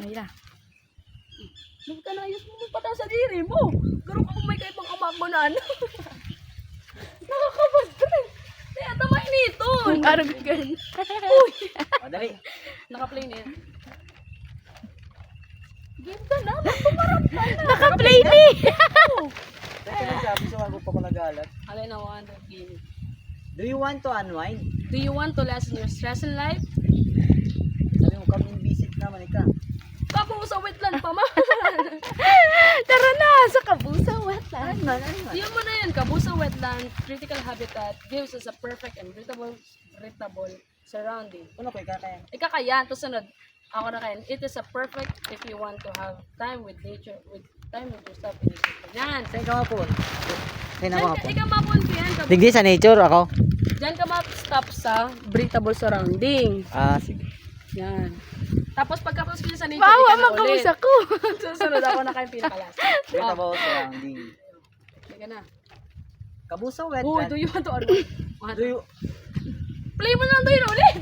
Mayra. Huwag ka na, ayos mo pata sa diri mo. Garo ka kung may kaibang amagmanan. Nakakabad ka rin. Kaya tamay nito. Kung arag gan. Madali. Naka-play na yan. Game ka na, magpumarap ka na. Naka-play ni. Teka lang sabi sa wag pa ko nagalat. Alay na, 100 game. Do you want to unwind? Do you want to lessen your stress in life? Sabi mo, come and visit naman ika. Kapo sa wetland pa, ma. Tara na, sa Kabusa Wetland. Diyan mo na yan, Kabusa Wetland Critical Habitat gives us a perfect and breathable surrounding. Ano ko ikakaya? Ikakayan, to sunod. Ako na kayan. It is a perfect if you want to have time with nature, with time with yourself in nature. Yan. Saan ka mapun? Saan Diyan ako ka, mapun? ikaw mapunti yan. Digdi sa nature ako. Diyan ka ma-stop sa breathable surrounding. Ah, sige. Yan. Tapos pagkapos ko yun sa nature, Wow, ika na amang ulit. kamusa ko. Susunod ako na kayong pinakalas. Wait about surrounding. Ika na. Kabusa Oh, wetland. do you want to Do you... Play mo lang tayo ulit.